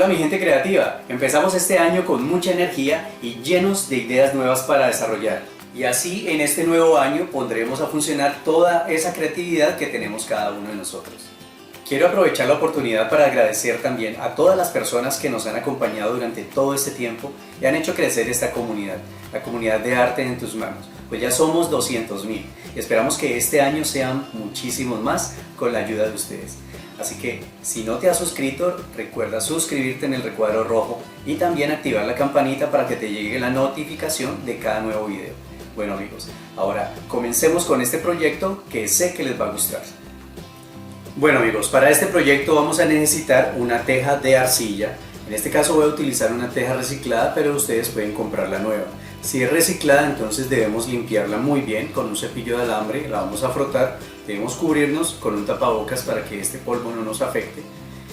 Hola mi gente creativa, empezamos este año con mucha energía y llenos de ideas nuevas para desarrollar. Y así en este nuevo año pondremos a funcionar toda esa creatividad que tenemos cada uno de nosotros. Quiero aprovechar la oportunidad para agradecer también a todas las personas que nos han acompañado durante todo este tiempo y han hecho crecer esta comunidad, la comunidad de Arte en tus manos. Pues ya somos 200.000 y esperamos que este año sean muchísimos más con la ayuda de ustedes. Así que si no te has suscrito, recuerda suscribirte en el recuadro rojo y también activar la campanita para que te llegue la notificación de cada nuevo video. Bueno amigos, ahora comencemos con este proyecto que sé que les va a gustar. Bueno amigos, para este proyecto vamos a necesitar una teja de arcilla. En este caso voy a utilizar una teja reciclada, pero ustedes pueden comprarla nueva. Si es reciclada, entonces debemos limpiarla muy bien con un cepillo de alambre, la vamos a frotar, debemos cubrirnos con un tapabocas para que este polvo no nos afecte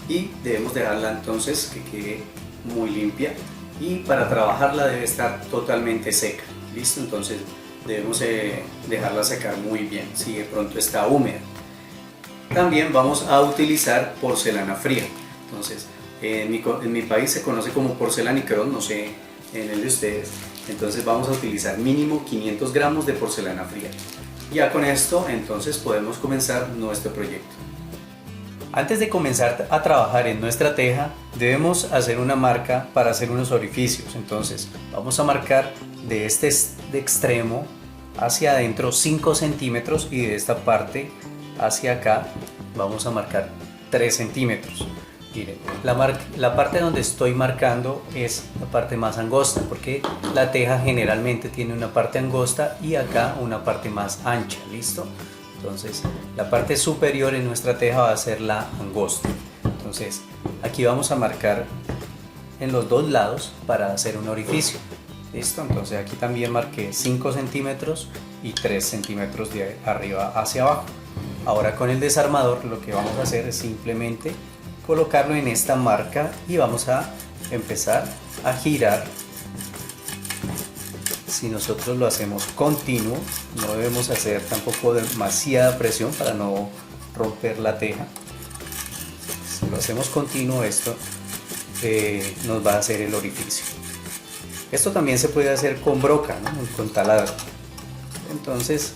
y debemos dejarla entonces que quede muy limpia, y para trabajarla debe estar totalmente seca. ¿Listo? Entonces debemos dejarla secar muy bien si de pronto está húmeda. También vamos a utilizar porcelana fría. Entonces en mi país se conoce como porcelanicrón, no sé en el de ustedes. Entonces vamos a utilizar mínimo 500 gramos de porcelana fría. Ya con esto entonces podemos comenzar nuestro proyecto. Antes de comenzar a trabajar en nuestra teja debemos hacer una marca para hacer unos orificios. Entonces vamos a marcar de este extremo hacia adentro 5 centímetros y de esta parte hacia acá vamos a marcar 3 centímetros. Miren, la parte donde estoy marcando es la parte más angosta, porque la teja generalmente tiene una parte angosta y acá una parte más ancha. ¿Listo? Entonces la parte superior en nuestra teja va a ser la angosta. Entonces aquí vamos a marcar en los dos lados para hacer un orificio. ¿Listo? Entonces aquí también marqué 5 centímetros y 3 centímetros de arriba hacia abajo. Ahora con el desarmador lo que vamos a hacer es simplemente colocarlo en esta marca y vamos a empezar a girar. Si nosotros lo hacemos continuo, no debemos hacer tampoco demasiada presión para no romper la teja. Si lo hacemos continuo, esto nos va a hacer el orificio. Esto también se puede hacer con broca, ¿no? Con taladro. Entonces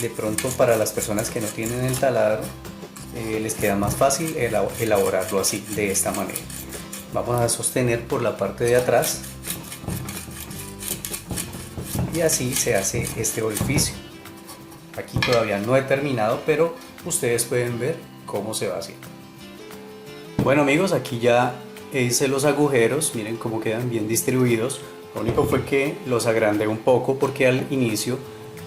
de pronto para las personas que no tienen el taladro les queda más fácil elaborarlo así, de esta manera. Vamos a sostener por la parte de atrás y así se hace este orificio. Aquí todavía no he terminado, pero ustedes pueden ver cómo se va haciendo. Bueno amigos, aquí ya hice los agujeros, miren cómo quedan bien distribuidos. Lo único fue que los agrandé un poco porque al inicio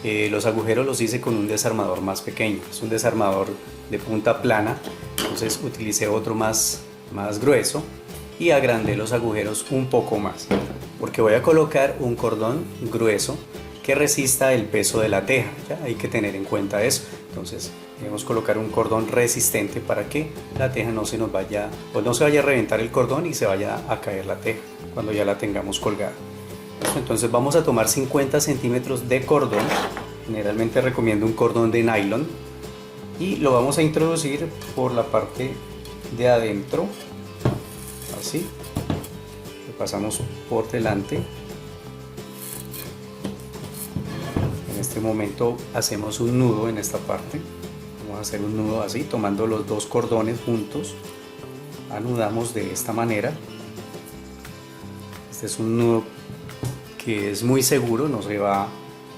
los agujeros los hice con un desarmador más pequeño. Es un desarmador de punta plana, entonces utilicé otro más grueso y agrandé los agujeros un poco más, porque voy a colocar un cordón grueso que resista el peso de la teja. ¿Ya? Hay que tener en cuenta eso. Entonces debemos colocar un cordón resistente para que la teja no se nos vaya, o no se vaya a reventar el cordón y se vaya a caer la teja cuando ya la tengamos colgada. Entonces vamos a tomar 50 centímetros de cordón, generalmente recomiendo un cordón de nylon, y lo vamos a introducir por la parte de adentro, así, lo pasamos por delante. En este momento hacemos un nudo en esta parte, vamos a hacer un nudo así, tomando los dos cordones juntos, anudamos de esta manera. Este es un nudo que es muy seguro, no se va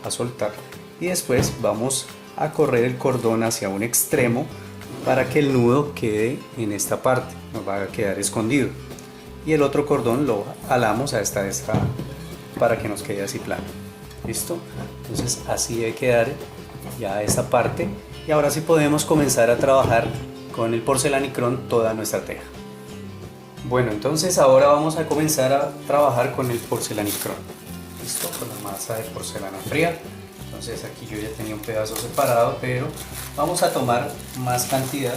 a soltar, y después vamos a correr el cordón hacia un extremo para que el nudo quede en esta parte, nos va a quedar escondido, y el otro cordón lo alamos a esta para que nos quede así plano. ¿Listo? Entonces así debe quedar ya esta parte, y ahora sí podemos comenzar a trabajar con el porcelanicrón toda nuestra teja. Bueno, entonces ahora vamos a comenzar a trabajar con el porcelanicrón. Listo, con la masa de porcelana fría. Entonces aquí yo ya tenía un pedazo separado, pero vamos a tomar más cantidad.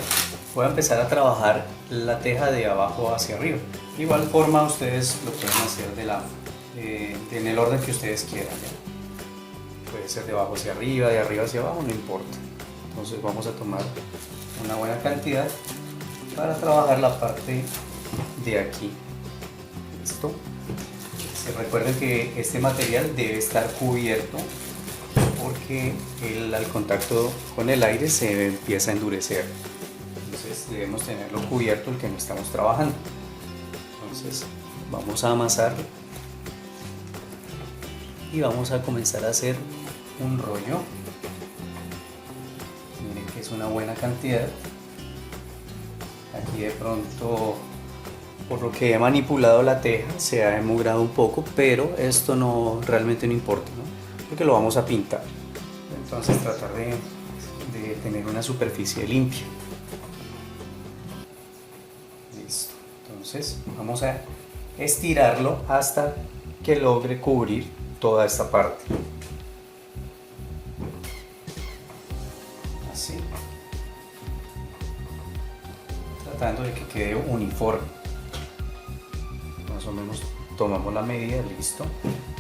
Voy a empezar a trabajar la teja de abajo hacia arriba. De igual forma ustedes lo pueden hacer en el orden que ustedes quieran, ¿ya? Puede ser de abajo hacia arriba, de arriba hacia abajo, no importa. Entonces vamos a tomar una buena cantidad para trabajar la parte de aquí Listo. Recuerden que este material debe estar cubierto porque al contacto con el aire se empieza a endurecer. Entonces debemos tenerlo cubierto el que no estamos trabajando. Entonces vamos a amasar y vamos a comenzar a hacer un rollo. Miren que es una buena cantidad. Aquí de pronto, por lo que he manipulado la teja, se ha enmugrado un poco, pero esto realmente no importa, ¿no? Porque lo vamos a pintar. Entonces tratar de tener una superficie limpia. Listo. Entonces vamos a estirarlo hasta que logre cubrir toda esta parte. Así. Tratando de que quede uniforme. Más o menos tomamos la medida, listo.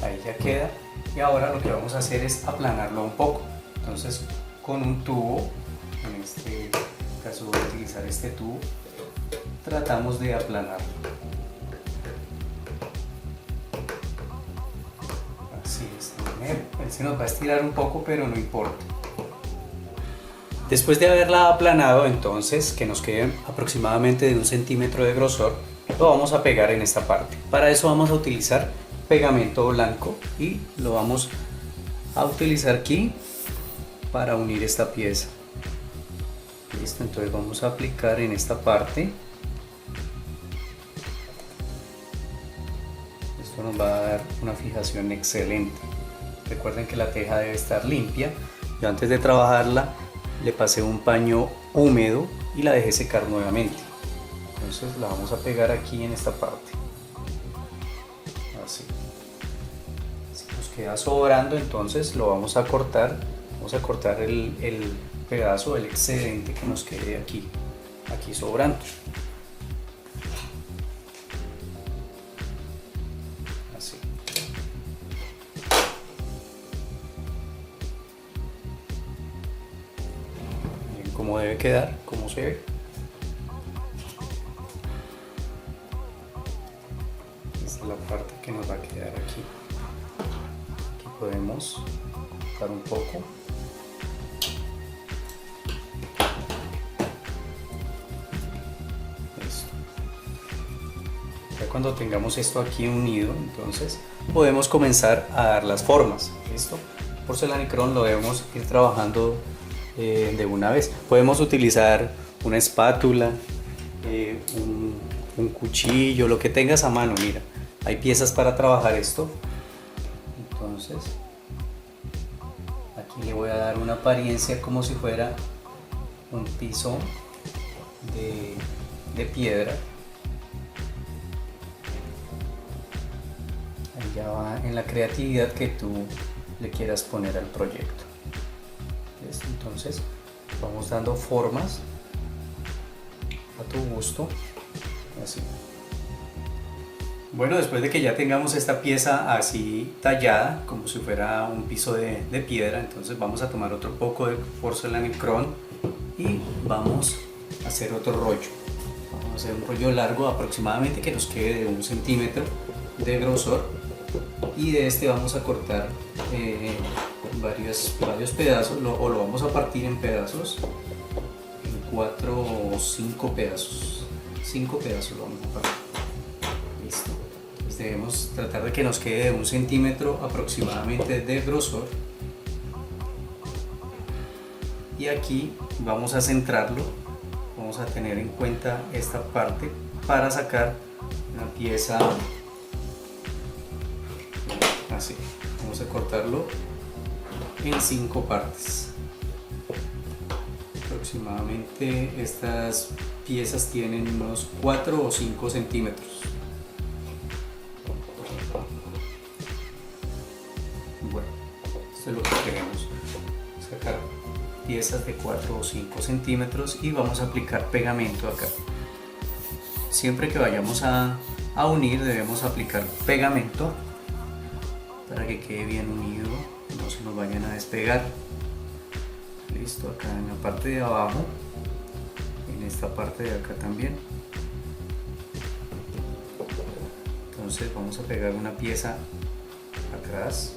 Ahí ya queda. Y ahora lo que vamos a hacer es aplanarlo un poco. Entonces con un tubo, en este caso voy a utilizar este tubo, tratamos de aplanarlo. Así es. Él se nos va a estirar un poco, pero no importa. Después de haberla aplanado, entonces, que nos quede aproximadamente de 1 centímetro de grosor, lo vamos a pegar en esta parte. Para eso vamos a utilizar pegamento blanco y lo vamos a utilizar aquí para unir esta pieza. Listo, entonces vamos a aplicar en esta parte. Esto nos va a dar una fijación excelente. Recuerden que la teja debe estar limpia. Yo antes de trabajarla le pasé un paño húmedo y la dejé secar nuevamente. Entonces la vamos a pegar aquí en esta parte. Así. Si nos queda sobrando, entonces lo vamos a cortar. Vamos a cortar el pedazo, el excedente que nos quede aquí sobrando. Así. Miren cómo debe quedar, cómo se ve. Esta es la parte que nos va a quedar aquí. Aquí podemos cortar un poco. Ya cuando tengamos esto aquí unido, entonces podemos comenzar a dar las formas. ¿Listo? Porcelanicrón lo debemos ir trabajando de una vez. Podemos utilizar una espátula, un cuchillo, lo que tengas a mano. Mira, hay piezas para trabajar esto. Entonces aquí le voy a dar una apariencia como si fuera un piso de piedra. Ahí ya va en la creatividad que tú le quieras poner al proyecto. Entonces vamos dando formas a tu gusto, así. Bueno, después de que ya tengamos esta pieza así tallada como si fuera un piso de piedra, entonces vamos a tomar otro poco de Porcelanicrón y vamos a hacer otro rollo. Vamos a hacer un rollo largo aproximadamente que nos quede de 1 centímetro de grosor, y de este vamos a cortar varios pedazos, o lo vamos a partir en pedazos, en 4 o 5 pedazos. 5 pedazos lo vamos a partir. Listo. Entonces debemos tratar de que nos quede de 1 centímetro aproximadamente de grosor, y aquí vamos a centrarlo. Vamos a tener en cuenta esta parte para sacar una pieza así. Vamos a cortarlo en 5 partes. Aproximadamente estas piezas tienen unos 4 o 5 centímetros. Bueno, esto es lo que queremos, sacar piezas de 4 o 5 centímetros, y vamos a aplicar pegamento acá. Siempre que vayamos a unir debemos aplicar pegamento para que quede bien unido, no se nos vayan a despegar. Listo, acá en la parte de abajo, en esta parte de acá también. Entonces vamos a pegar una pieza atrás,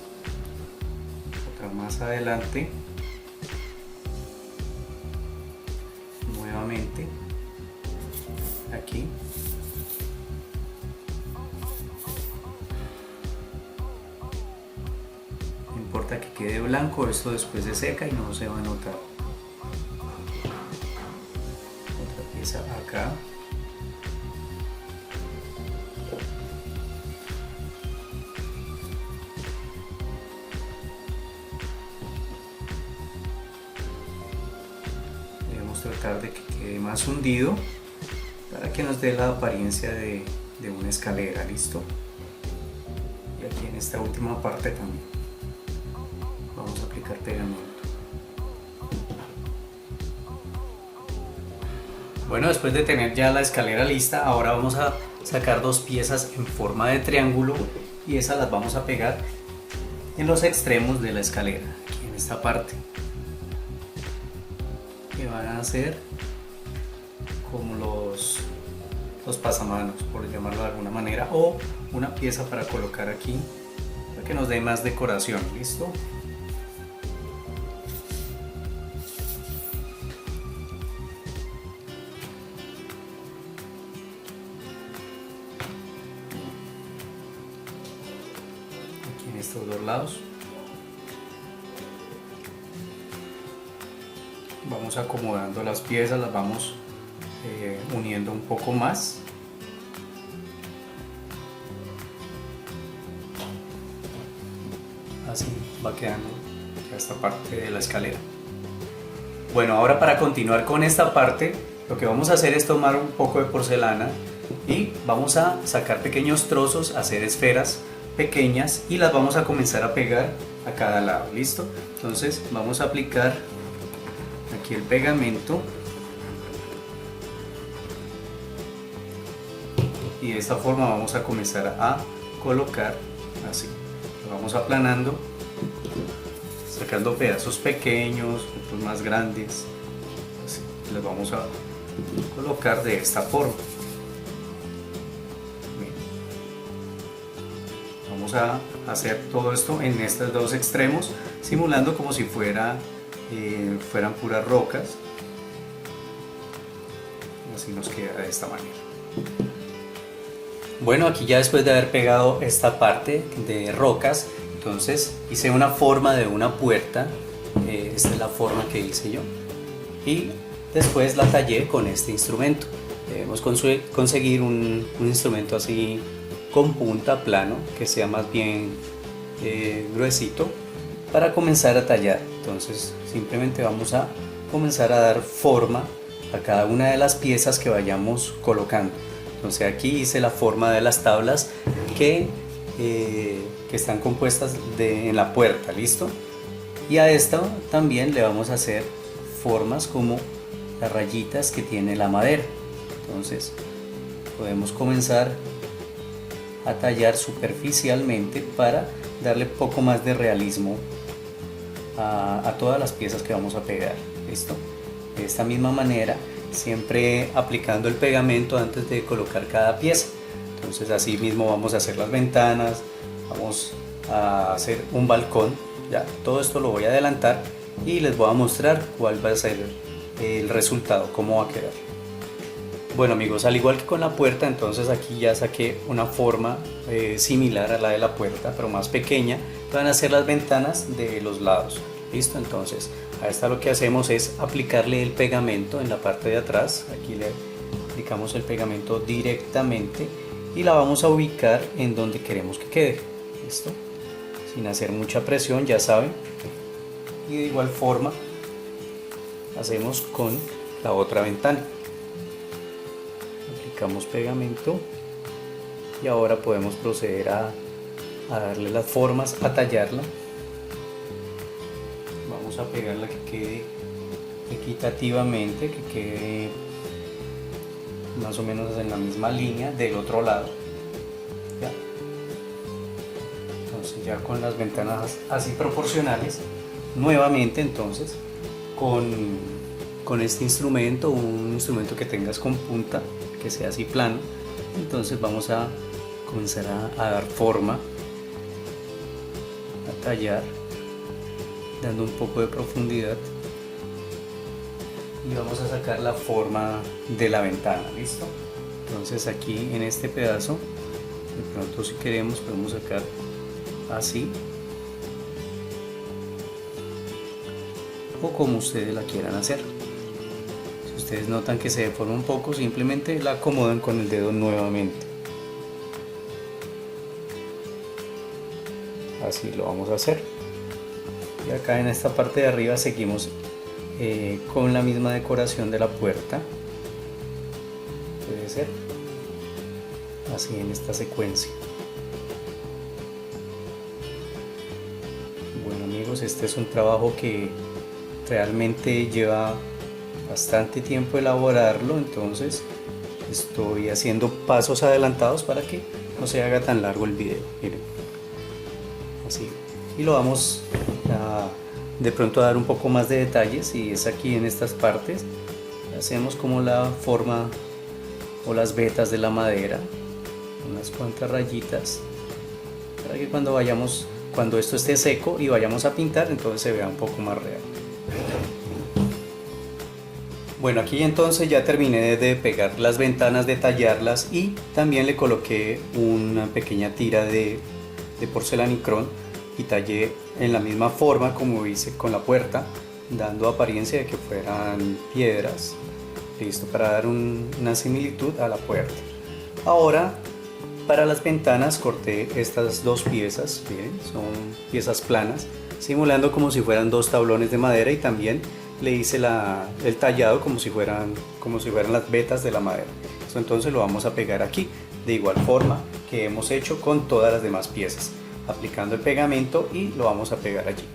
otra más adelante, nuevamente aquí, no importa que quede blanco, esto después se seca y no se va a notar. Otra pieza acá. Tratar de que quede más hundido para que nos dé la apariencia de una escalera. Listo, y aquí en esta última parte también vamos a aplicar pegamento. Bueno, después de tener ya la escalera lista, ahora vamos a sacar dos piezas en forma de triángulo y esas las vamos a pegar en los extremos de la escalera, aquí en esta parte, que van a ser como los pasamanos, por llamarlo de alguna manera, o una pieza para colocar aquí para que nos dé más decoración. Listo, aquí en estos dos lados vamos acomodando las piezas, las vamos uniendo un poco más. Así va quedando ya esta parte de la escalera. Bueno, ahora para continuar con esta parte, lo que vamos a hacer es tomar un poco de porcelana y vamos a sacar pequeños trozos, hacer esferas pequeñas y las vamos a comenzar a pegar a cada lado. ¿Listo? Entonces vamos a aplicar aquí el pegamento y de esta forma vamos a comenzar a colocar así, lo vamos aplanando, sacando pedazos pequeños, otros más grandes, así, los vamos a colocar de esta forma. Bien. Vamos a hacer todo esto en estos dos extremos, simulando como si fueran puras rocas. Así nos queda de esta manera. Bueno, aquí ya después de haber pegado esta parte de rocas, entonces hice una forma de una puerta. Esta es la forma que hice yo y después la tallé con este instrumento. Debemos conseguir un instrumento así con punta, plano, que sea más bien gruesito, para comenzar a tallar. Entonces simplemente vamos a comenzar a dar forma a cada una de las piezas que vayamos colocando. Entonces aquí hice la forma de las tablas que están compuestas en la puerta. Listo, y a esta también le vamos a hacer formas como las rayitas que tiene la madera. Entonces podemos comenzar a tallar superficialmente para darle poco más de realismo a todas las piezas que vamos a pegar. Listo, de esta misma manera, siempre aplicando el pegamento antes de colocar cada pieza. Entonces así mismo vamos a hacer las ventanas, vamos a hacer un balcón. Ya todo esto lo voy a adelantar y les voy a mostrar cuál va a ser el resultado, cómo va a quedar. Bueno amigos, al igual que con la puerta, entonces aquí ya saqué una forma similar a la de la puerta, pero más pequeña. Van a ser las ventanas de los lados. Listo, entonces a esta lo que hacemos es aplicarle el pegamento en la parte de atrás. Aquí le aplicamos el pegamento directamente y la vamos a ubicar en donde queremos que quede. Listo, sin hacer mucha presión, ya saben. Y de igual forma hacemos con la otra ventana. Aplicamos pegamento y ahora podemos proceder a darle las formas, a tallarla. Vamos a pegarla que quede equitativamente, que quede más o menos en la misma línea del otro lado. ¿Ya? Entonces ya con las ventanas así proporcionales, nuevamente entonces con este instrumento, un instrumento que tengas con punta, que sea así plano, entonces vamos a comenzar a dar forma, a tallar, dando un poco de profundidad, y vamos a sacar la forma de la ventana. ¿Listo? Entonces aquí en este pedazo, de pronto si queremos podemos sacar así, o como ustedes la quieran hacer. Si ustedes notan que se deforma un poco, simplemente la acomodan con el dedo nuevamente. Así lo vamos a hacer. Y acá en esta parte de arriba seguimos con la misma decoración de la puerta. Puede ser así en esta secuencia. Bueno amigos, este es un trabajo que realmente lleva bastante tiempo elaborarlo, entonces estoy haciendo pasos adelantados para que no se haga tan largo el video. Miren, así, y lo vamos de pronto a dar un poco más de detalles, y es aquí en estas partes hacemos como la forma o las vetas de la madera, unas cuantas rayitas, para que cuando esto esté seco y vayamos a pintar, entonces se vea un poco más real. Bueno, aquí entonces ya terminé de pegar las ventanas, de tallarlas, y también le coloqué una pequeña tira de porcelanicrón y tallé en la misma forma como hice con la puerta, dando apariencia de que fueran piedras. Listo, para dar una similitud a la puerta. Ahora para las ventanas corté estas dos piezas, miren, son piezas planas, simulando como si fueran dos tablones de madera, y también le hice el tallado como si fueran las vetas de la madera. Esto entonces lo vamos a pegar aquí de igual forma que hemos hecho con todas las demás piezas, aplicando el pegamento, y lo vamos a pegar allí.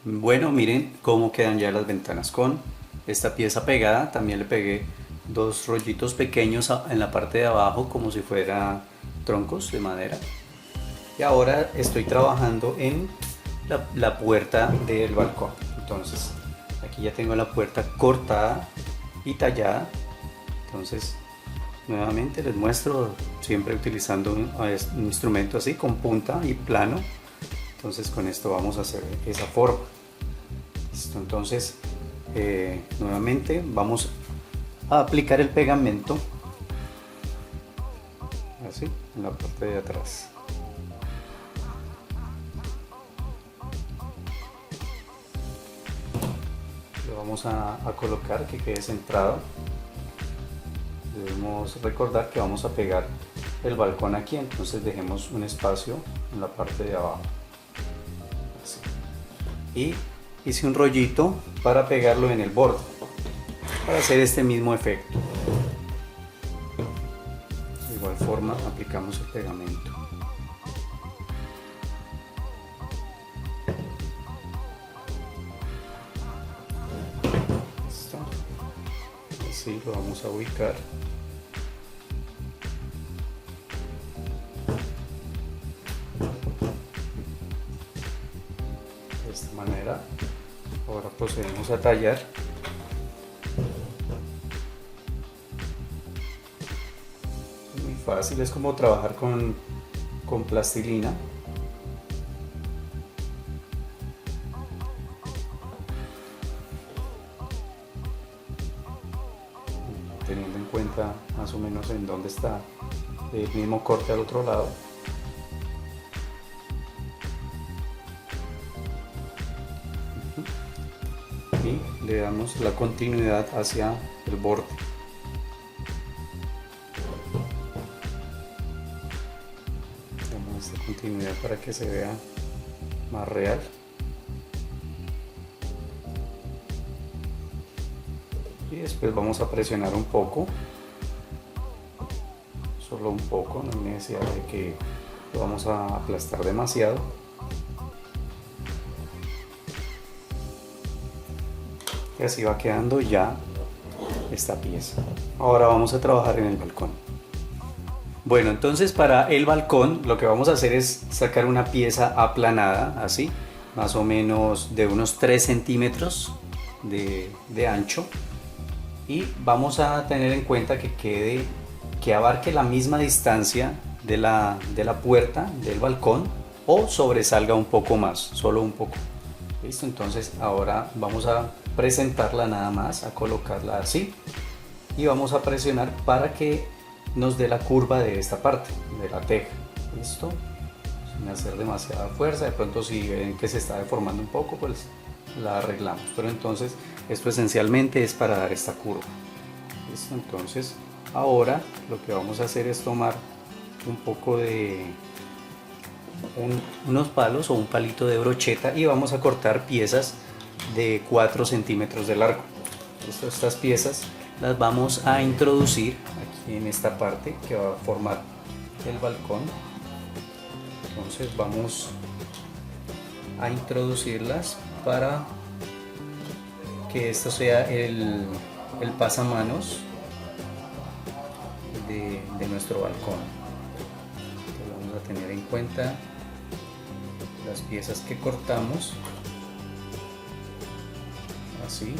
Bueno, miren cómo quedan ya las ventanas con esta pieza pegada. También le pegué dos rollitos pequeños en la parte de abajo como si fueran troncos de madera. Y ahora estoy trabajando en la puerta del balcón. Entonces aquí ya tengo la puerta cortada y tallada. Entonces nuevamente les muestro, siempre utilizando un instrumento así con punta y plano. Entonces con esto vamos a hacer esa forma. Listo, entonces nuevamente vamos a aplicar el pegamento así en la parte de atrás. Lo vamos a colocar que quede centrado. Debemos recordar que vamos a pegar el balcón aquí, entonces dejemos un espacio en la parte de abajo. Así. Y hice un rollito para pegarlo en el borde, para hacer este mismo efecto. De igual forma aplicamos el pegamento. Listo. Así lo vamos a ubicar. De esta manera. Ahora procedemos a tallar. Es muy fácil, es como trabajar con plastilina. Teniendo en cuenta más o menos en dónde está el mismo corte al otro lado. Y le damos la continuidad hacia el borde. Damos esta continuidad para que se vea más real. Y después vamos a presionar un poco, solo un poco, no hay necesidad de que lo vamos a aplastar demasiado. Y así va quedando ya esta pieza. Ahora vamos a trabajar en el balcón. Bueno, entonces para el balcón lo que vamos a hacer es sacar una pieza aplanada, así, más o menos de unos 3 centímetros de ancho, y vamos a tener en cuenta que abarque la misma distancia de la puerta del balcón o sobresalga un poco más, solo un poco. Listo, entonces ahora vamos a presentarla nada más, a colocarla así y vamos a presionar para que nos dé la curva de esta parte de la teja. Listo, sin hacer demasiada fuerza. De pronto si ven que se está deformando un poco, pues la arreglamos, pero entonces esto esencialmente es para dar esta curva. Listo, entonces ahora lo que vamos a hacer es tomar un poco de unos palos o un palito de brocheta y vamos a cortar piezas de 4 centímetros de largo. Estas piezas las vamos a introducir aquí en esta parte que va a formar el balcón. Entonces vamos a introducirlas para que esto sea el pasamanos de nuestro balcón. Entonces vamos a tener en cuenta las piezas que cortamos así,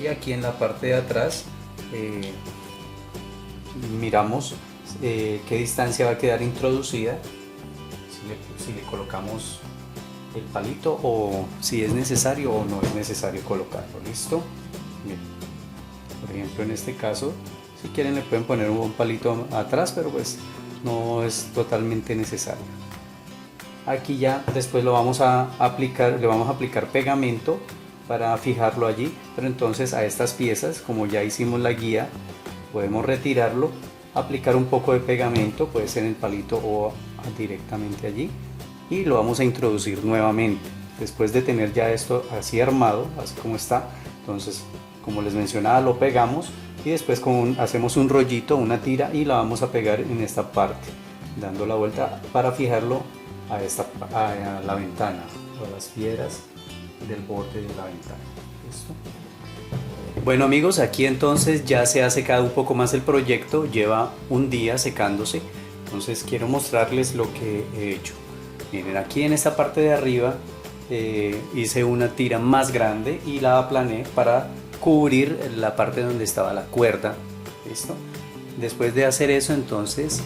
y aquí en la parte de atrás miramos qué distancia va a quedar introducida, si le colocamos el palito o si es necesario o no es necesario colocarlo. Listo. Bien. Por ejemplo, en este caso, si quieren le pueden poner un palito atrás, pero pues no es totalmente necesario. Aquí ya después lo vamos a aplicar, le vamos a aplicar pegamento para fijarlo allí, pero entonces a estas piezas, como ya hicimos la guía, podemos retirarlo, aplicar un poco de pegamento, puede ser en el palito o directamente allí, y lo vamos a introducir nuevamente después de tener ya esto así armado, así como está. Entonces, como les mencionaba, lo pegamos y después hacemos un rollito, una tira, y la vamos a pegar en esta parte, dando la vuelta para fijarlo a la ventana o a las piedras del borde de la ventana. ¿Listo? Bueno amigos, aquí entonces ya se ha secado un poco más el proyecto, lleva un día secándose. Entonces quiero mostrarles lo que he hecho. Miren, aquí en esta parte de arriba hice una tira más grande y la aplané para cubrir la parte donde estaba la cuerda. ¿Listo? Después de hacer eso, entonces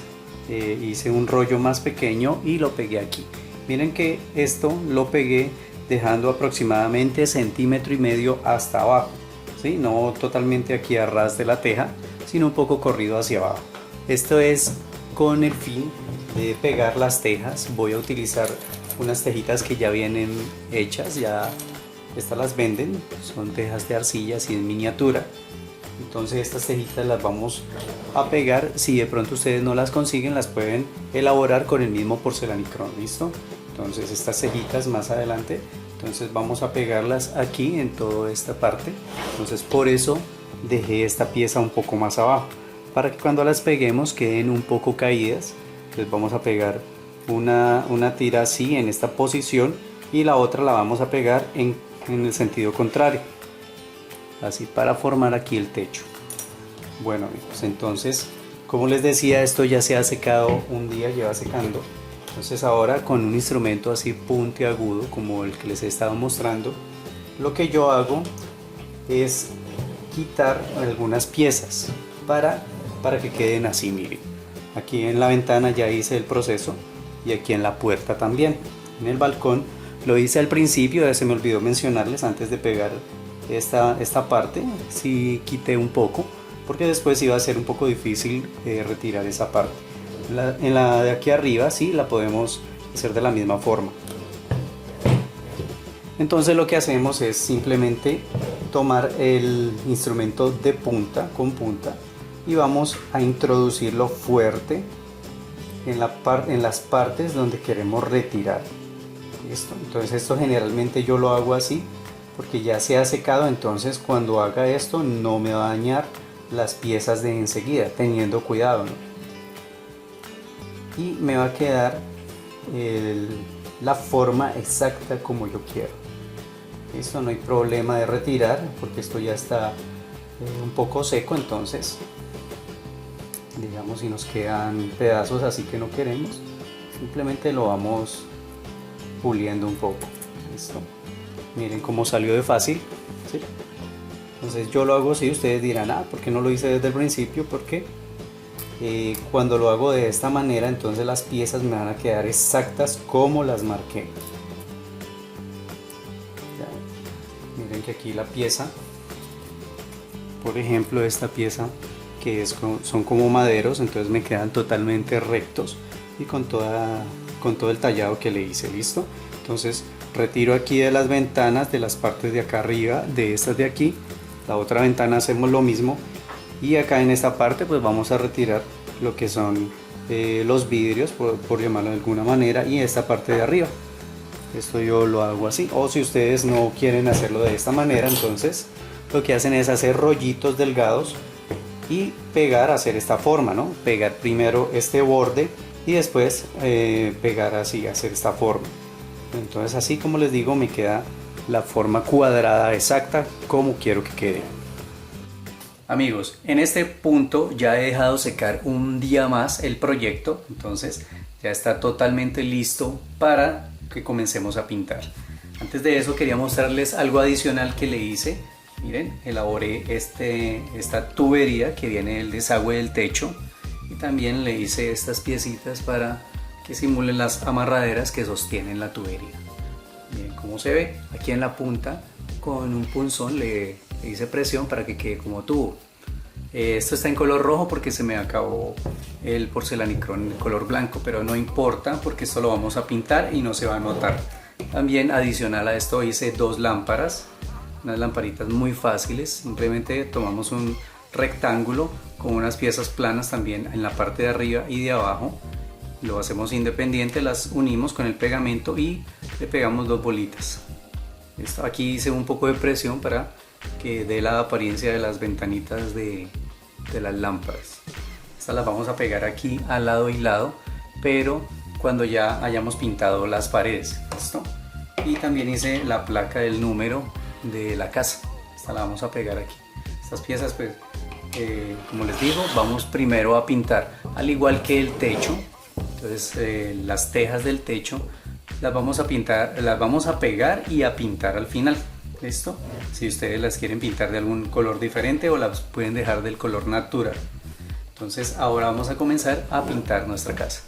hice un rollo más pequeño y lo pegué aquí. Miren que esto lo pegué dejando aproximadamente 1,5 centímetros hasta abajo, ¿sí? No totalmente aquí a ras de la teja, sino un poco corrido hacia abajo. Esto es con el fin de pegar las tejas. Voy a utilizar unas tejitas que ya vienen hechas, ya estas las venden, son tejas de arcilla y en miniatura. Entonces estas tejitas las vamos a pegar. Si de pronto ustedes no las consiguen, las pueden elaborar con el mismo porcelanicrón. ¿Listo? Entonces estas tejitas más adelante, entonces vamos a pegarlas aquí en toda esta parte. Entonces por eso dejé esta pieza un poco más abajo, para que cuando las peguemos queden un poco caídas. Entonces vamos a pegar una tira así en esta posición y la otra la vamos a pegar en el sentido contrario, así para formar aquí el techo. Bueno amigos, entonces como les decía, esto ya se ha secado un día, lleva secando. Entonces ahora con un instrumento así puntiagudo como el que les he estado mostrando, lo que yo hago es quitar algunas piezas para que queden así. Miren, aquí en la ventana ya hice el proceso y aquí en la puerta también. En el balcón lo hice al principio, se me olvidó mencionarles antes de pegar esta parte, sí quité un poco porque después iba a ser un poco difícil retirar esa parte. En la de aquí arriba sí la podemos hacer de la misma forma. Entonces lo que hacemos es simplemente tomar el instrumento de punta con punta y vamos a introducirlo fuerte en las partes donde queremos retirar. ¿Listo? Entonces esto generalmente yo lo hago así porque ya se ha secado, entonces cuando haga esto no me va a dañar las piezas de enseguida, teniendo cuidado, ¿no? Y me va a quedar la forma exacta como yo quiero. Listo, no hay problema de retirar porque esto ya está un poco seco. Entonces digamos, si nos quedan pedazos así que no queremos, simplemente lo vamos puliendo un poco. Listo, miren cómo salió de fácil, ¿sí? Entonces yo lo hago así. Ustedes dirán, ¿por qué no lo hice desde el principio? Porque cuando lo hago de esta manera, entonces las piezas me van a quedar exactas como las marqué. Ya, miren que aquí la pieza, por ejemplo esta pieza que son como maderos, entonces me quedan totalmente rectos y con todo el tallado que le hice. Listo, entonces retiro aquí de las ventanas, de las partes de acá arriba, de estas de aquí. La otra ventana hacemos lo mismo, y acá en esta parte pues vamos a retirar lo que son los vidrios, por llamarlo de alguna manera, y esta parte de arriba. Esto yo lo hago así, o si ustedes no quieren hacerlo de esta manera, entonces lo que hacen es hacer rollitos delgados y pegar, hacer esta forma, ¿no? Pegar primero este borde y después pegar así, hacer esta forma. Entonces así, como les digo, me queda la forma cuadrada exacta como quiero que quede. Amigos, en este punto ya he dejado secar un día más el proyecto, entonces ya está totalmente listo para que comencemos a pintar. Antes de eso quería mostrarles algo adicional que le hice. Miren, elaboré esta tubería que viene del desagüe del techo, y también le hice estas piecitas para que simulen las amarraderas que sostienen la tubería. Miren cómo se ve aquí en la punta, con un punzón le hice presión para que quede como tubo. Esto está en color rojo porque se me acabó el porcelanicrón en color blanco, pero no importa porque esto lo vamos a pintar y no se va a notar. También adicional a esto hice dos lámparas, unas lamparitas muy fáciles. Simplemente tomamos un rectángulo con unas piezas planas también en la parte de arriba y de abajo, lo hacemos independiente, las unimos con el pegamento y le pegamos dos bolitas. Aquí hice un poco de presión para que dé la apariencia de las ventanitas de las lámparas. Estas las vamos a pegar aquí al lado y lado, pero cuando ya hayamos pintado las paredes. ¿Listo? Y también hice la placa del número de la casa. Esta la vamos a pegar aquí. Estas piezas, pues, como les digo, vamos primero a pintar, al igual que el techo. Entonces las tejas del techo las vamos a pintar, las vamos a pegar y a pintar al final. ¿Listo? Si ustedes las quieren pintar de algún color diferente o las pueden dejar del color natural. Entonces ahora vamos a comenzar a pintar nuestra casa.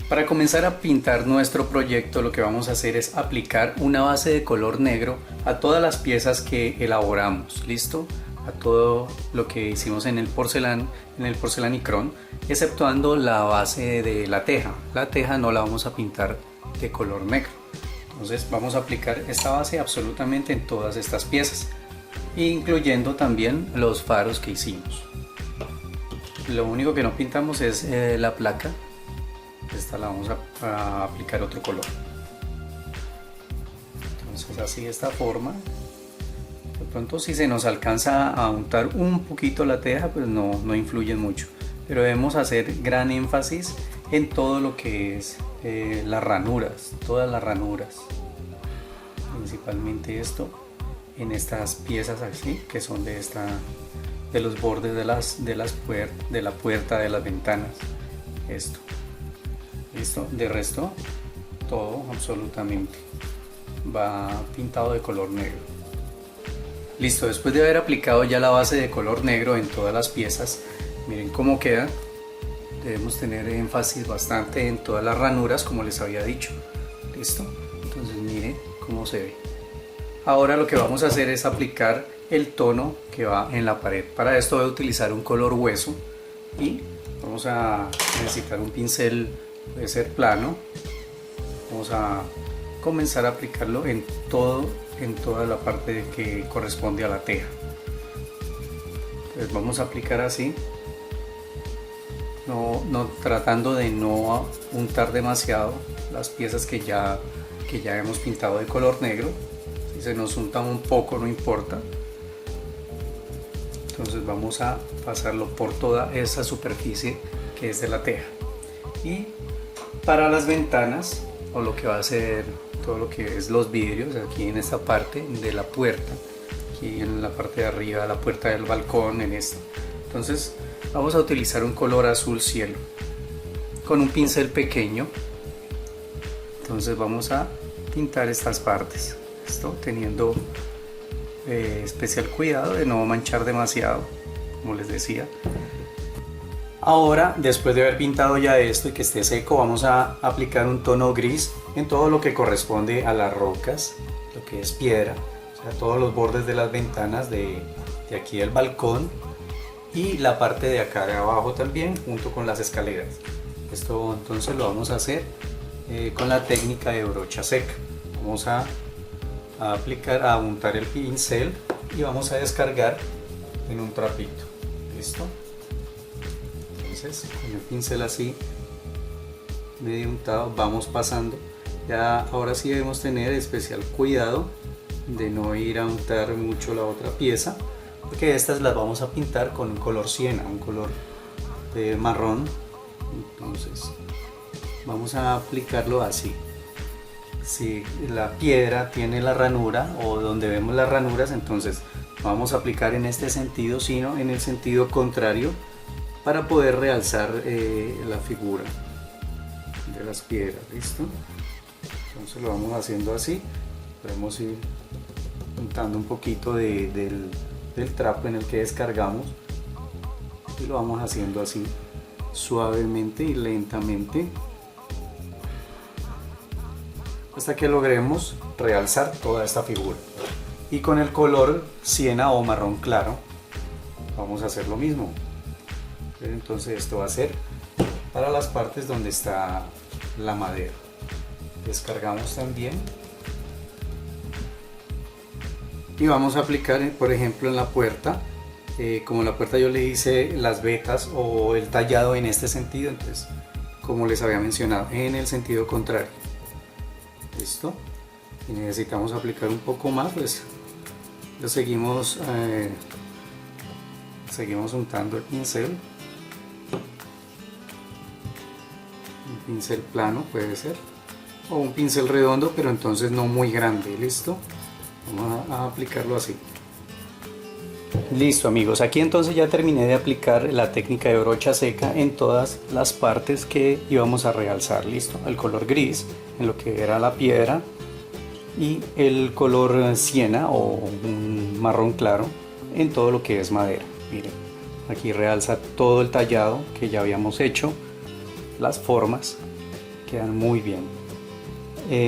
Para comenzar a pintar nuestro proyecto, lo que vamos a hacer es aplicar una base de color negro a todas las piezas que elaboramos. ¿Listo? A todo lo que hicimos en el porcelanicrón, exceptuando la base de la teja. La teja no la vamos a pintar de color negro. Entonces vamos a aplicar esta base absolutamente en todas estas piezas, incluyendo también los faros que hicimos. Lo único que no pintamos es la placa. Esta la vamos a aplicar otro color. Entonces así, de esta forma. De pronto si se nos alcanza a untar un poquito la teja, pues no influye mucho, pero debemos hacer gran énfasis en todo lo que es las ranuras, todas las ranuras, principalmente esto en estas piezas así, que son de los bordes de la puerta, de las ventanas. Esto, listo. De resto todo absolutamente va pintado de color negro. Listo, después de haber aplicado ya la base de color negro en todas las piezas, miren cómo queda. Debemos tener énfasis bastante en todas las ranuras, como les había dicho. Listo, entonces miren cómo se ve. Ahora lo que vamos a hacer es aplicar el tono que va en la pared. Para esto voy a utilizar un color hueso y vamos a necesitar un pincel, puede ser plano. Vamos a comenzar a aplicarlo en toda la parte que corresponde a la teja. Entonces vamos a aplicar así, tratando de no untar demasiado las piezas que ya hemos pintado de color negro. Si se nos unta un poco no importa. Entonces vamos a pasarlo por toda esa superficie que es de la teja. Y para las ventanas, o lo que va a ser todo lo que es los vidrios, aquí en esta parte de la puerta, aquí en la parte de arriba, la puerta del balcón, en esta. Entonces vamos a utilizar un color azul cielo con un pincel pequeño. Entonces vamos a pintar estas partes, esto teniendo especial cuidado de no manchar demasiado, como les decía. Ahora, después de haber pintado ya esto y que esté seco, vamos a aplicar un tono gris en todo lo que corresponde a las rocas, lo que es piedra, o sea, todos los bordes de las ventanas de aquí del balcón y la parte de acá de abajo también, junto con las escaleras. Esto entonces lo vamos a hacer con la técnica de brocha seca. Vamos a aplicar, a untar el pincel y vamos a descargar en un trapito. ¿Listo? Entonces, con el pincel así medio untado vamos pasando. Ya ahora sí debemos tener especial cuidado de no ir a untar mucho la otra pieza, porque estas las vamos a pintar con un color siena, un color de marrón. Entonces vamos a aplicarlo así. Si la piedra tiene la ranura o donde vemos las ranuras, entonces vamos a aplicar en este sentido, sino en el sentido contrario, para poder realzar la figura de las piedras. ¿Listo? Entonces lo vamos haciendo así. Podemos ir untando un poquito del trapo en el que descargamos y lo vamos haciendo así suavemente y lentamente hasta que logremos realzar toda esta figura. Y con el color siena o marrón claro vamos a hacer lo mismo. Entonces esto va a ser para las partes donde está la madera. Descargamos también y vamos a aplicar, por ejemplo, en la puerta. Como la puerta yo le hice las vetas o el tallado en este sentido, entonces como les había mencionado, en el sentido contrario. Listo. Y necesitamos aplicar un poco más, pues lo seguimos untando el pincel. Un pincel plano puede ser, o un pincel redondo, pero entonces no muy grande. Listo. Vamos a aplicarlo así. Listo, amigos, aquí entonces ya terminé de aplicar la técnica de brocha seca en todas las partes que íbamos a realzar. Listo, el color gris en lo que era la piedra y el color siena o un marrón claro en todo lo que es madera. Miren, aquí realza todo el tallado que ya habíamos hecho, las formas quedan muy bien.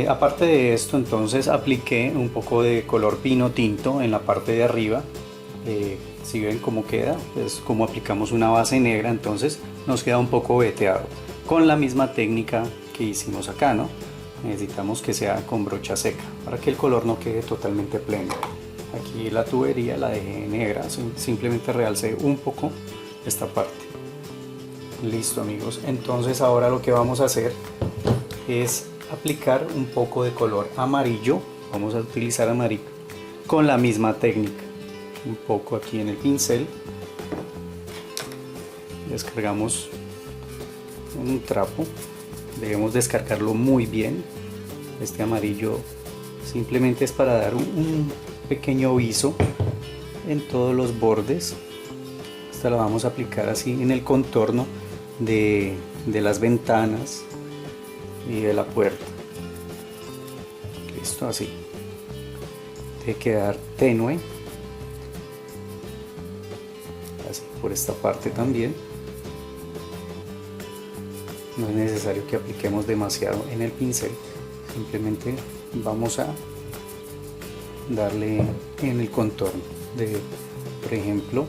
Aparte de esto, entonces apliqué un poco de color pino tinto en la parte de arriba. Si ven cómo queda, pues como aplicamos una base negra, entonces nos queda un poco veteado con la misma técnica que hicimos acá, ¿no? Necesitamos que sea con brocha seca para que el color no quede totalmente pleno. Aquí la tubería la dejé negra, simplemente realcé un poco esta parte. Listo, amigos, entonces ahora lo que vamos a hacer es aplicar un poco de color amarillo. Vamos a utilizar amarillo con la misma técnica. Un poco aquí en el pincel, descargamos un trapo, debemos descargarlo muy bien. Este amarillo simplemente es para dar un pequeño viso en todos los bordes. Esta la vamos a aplicar así en el contorno de las ventanas y de la puerta. Listo, así debe quedar tenue. Así por esta parte también. No es necesario que apliquemos demasiado en el pincel, simplemente vamos a darle en el contorno de, por ejemplo,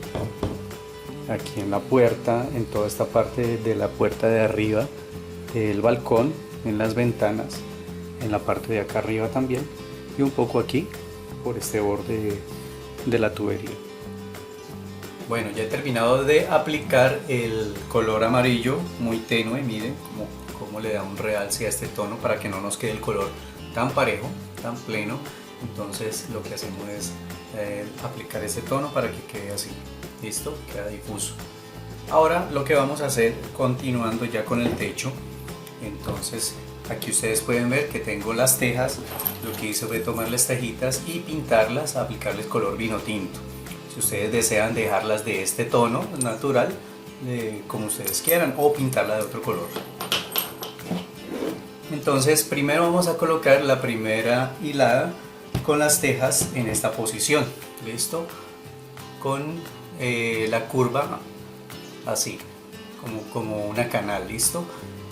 aquí en la puerta, en toda esta parte de la puerta de arriba del balcón, en las ventanas, en la parte de acá arriba también, y un poco aquí por este borde de la tubería. Bueno, ya he terminado de aplicar el color amarillo muy tenue. Miren cómo le da un realce a este tono para que no nos quede el color tan parejo, tan pleno. Entonces lo que hacemos es aplicar ese tono para que quede así. Listo, queda difuso. Ahora lo que vamos a hacer, continuando ya con el techo, entonces aquí ustedes pueden ver que tengo las tejas. Lo que hice fue tomar las tejitas y pintarlas, aplicarles color vino tinto. Si ustedes desean dejarlas de este tono natural, como ustedes quieran, o pintarla de otro color. Entonces primero vamos a colocar la primera hilada con las tejas en esta posición. Listo, con la curva así. como una canal, ¿listo?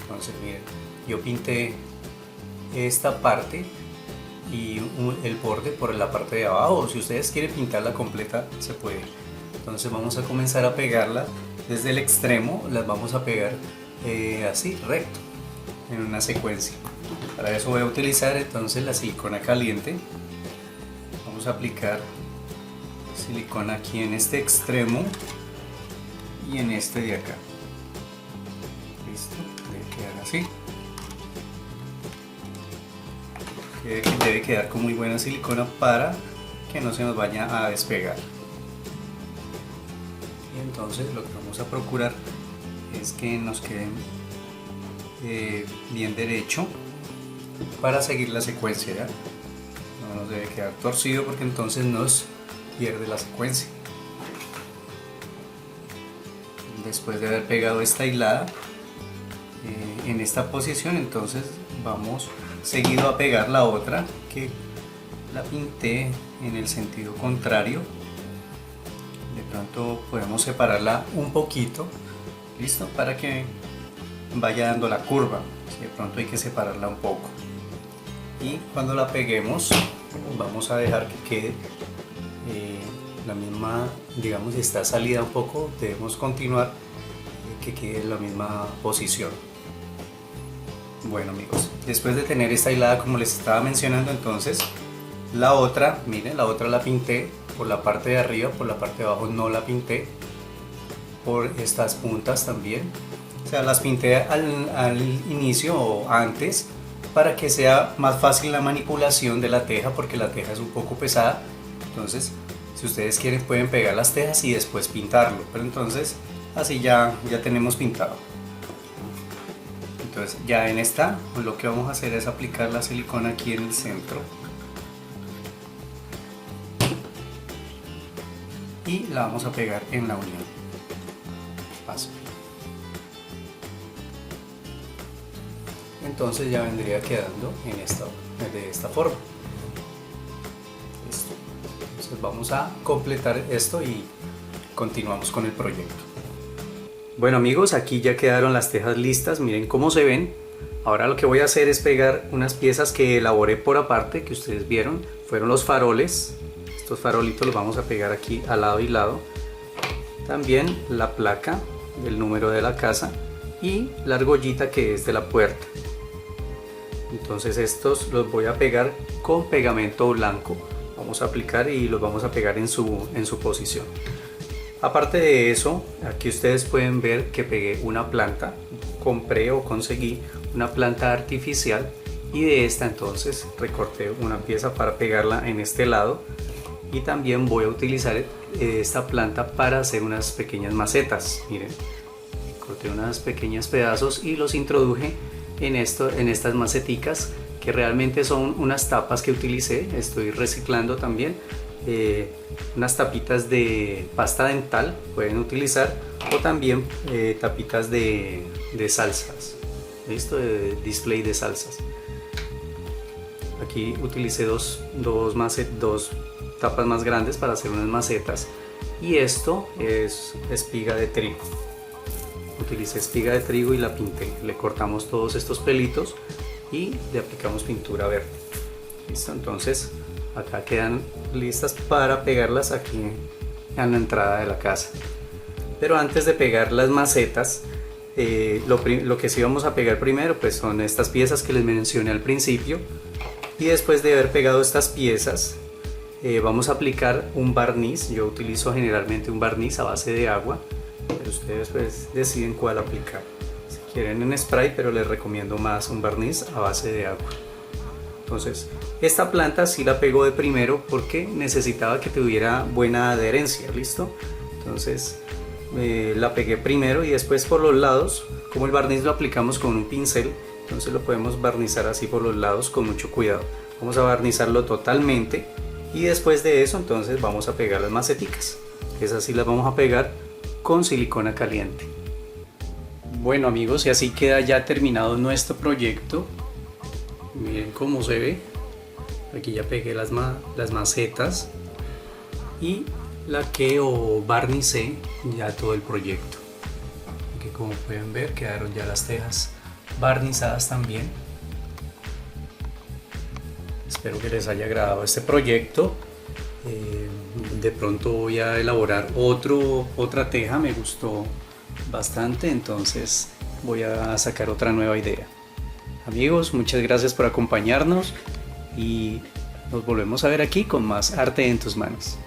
Entonces miren, yo pinté esta parte y el borde por la parte de abajo, o si ustedes quieren pintarla completa se puede. Entonces vamos a comenzar a pegarla desde el extremo, las vamos a pegar así recto en una secuencia. Para eso voy a utilizar entonces la silicona caliente. Vamos a aplicar silicona aquí en este extremo y en este de acá. Listo, debe quedar así. Debe quedar con muy buena silicona para que no se nos vaya a despegar. Y entonces lo que vamos a procurar es que nos queden bien derecho para seguir la secuencia, ¿ya? No nos debe quedar torcido porque entonces nos pierde la secuencia. Después de haber pegado esta hilada en esta posición, entonces vamos seguido a pegar la otra que la pinté en el sentido contrario. De pronto podemos separarla un poquito, listo, para que vaya dando la curva. Si de pronto hay que separarla un poco, y cuando la peguemos vamos a dejar que quede la misma, digamos, si está salida un poco debemos continuar que quede en la misma posición. Bueno amigos, después de tener esta hilada como les estaba mencionando, entonces la otra, miren, la otra la pinté por la parte de arriba, por la parte de abajo no la pinté, por estas puntas también, o sea, las pinté al inicio o antes para que sea más fácil la manipulación de la teja, porque la teja es un poco pesada. Entonces si ustedes quieren pueden pegar las tejas y después pintarlo, pero entonces así ya tenemos pintado. Entonces ya en esta lo que vamos a hacer es aplicar la silicona aquí en el centro y la vamos a pegar en la unión. Paso. Entonces ya vendría quedando de esta forma. Listo. Entonces vamos a completar esto y continuamos con el proyecto. Bueno amigos, aquí ya quedaron las tejas listas, miren cómo se ven. Ahora lo que voy a hacer es pegar unas piezas que elaboré por aparte, que ustedes vieron, fueron los faroles. Estos farolitos los vamos a pegar aquí al lado y lado. También la placa del número de la casa y la argollita que es de la puerta. Entonces estos los voy a pegar con pegamento blanco. Vamos a aplicar y los vamos a pegar en su posición. Aparte de eso, aquí ustedes pueden ver que pegué una planta. Compré o conseguí una planta artificial y de esta entonces recorté una pieza para pegarla en este lado. Y también voy a utilizar esta planta para hacer unas pequeñas macetas. Miren, corté unos pequeños pedazos y los introduje en estas maceticas, que realmente son unas tapas que utilicé. Estoy reciclando también unas tapitas de pasta dental, pueden utilizar, o también tapitas de salsas, listo, de display de salsas. Aquí utilicé dos tapas más grandes para hacer unas macetas, y esto es espiga de trigo. Utilicé espiga de trigo y la pinté, le cortamos todos estos pelitos y le aplicamos pintura verde. Listo, entonces acá quedan listas para pegarlas aquí en la entrada de la casa. Pero antes de pegar las macetas, lo que sí vamos a pegar primero pues son estas piezas que les mencioné al principio, y después de haber pegado estas piezas vamos a aplicar un barniz. Yo utilizo generalmente un barniz a base de agua, pero ustedes pues deciden cuál aplicar. Si quieren en spray, pero les recomiendo más un barniz a base de agua. Entonces esta planta sí la pego de primero porque necesitaba que tuviera buena adherencia, ¿listo? Entonces la pegué primero y después por los lados, como el barniz lo aplicamos con un pincel, entonces lo podemos barnizar así por los lados con mucho cuidado. Vamos a barnizarlo totalmente y después de eso entonces vamos a pegar las maceticas. Esas sí las vamos a pegar con silicona caliente. Bueno amigos, y así queda ya terminado nuestro proyecto. Miren cómo se ve. Aquí ya pegué las macetas y laqué o barnicé ya todo el proyecto. que como pueden ver quedaron ya las tejas barnizadas también. Espero que les haya agradado este proyecto. De pronto voy a elaborar otra teja, me gustó bastante, entonces voy a sacar otra nueva idea. Amigos, muchas gracias por acompañarnos y nos volvemos a ver aquí con más arte en tus manos.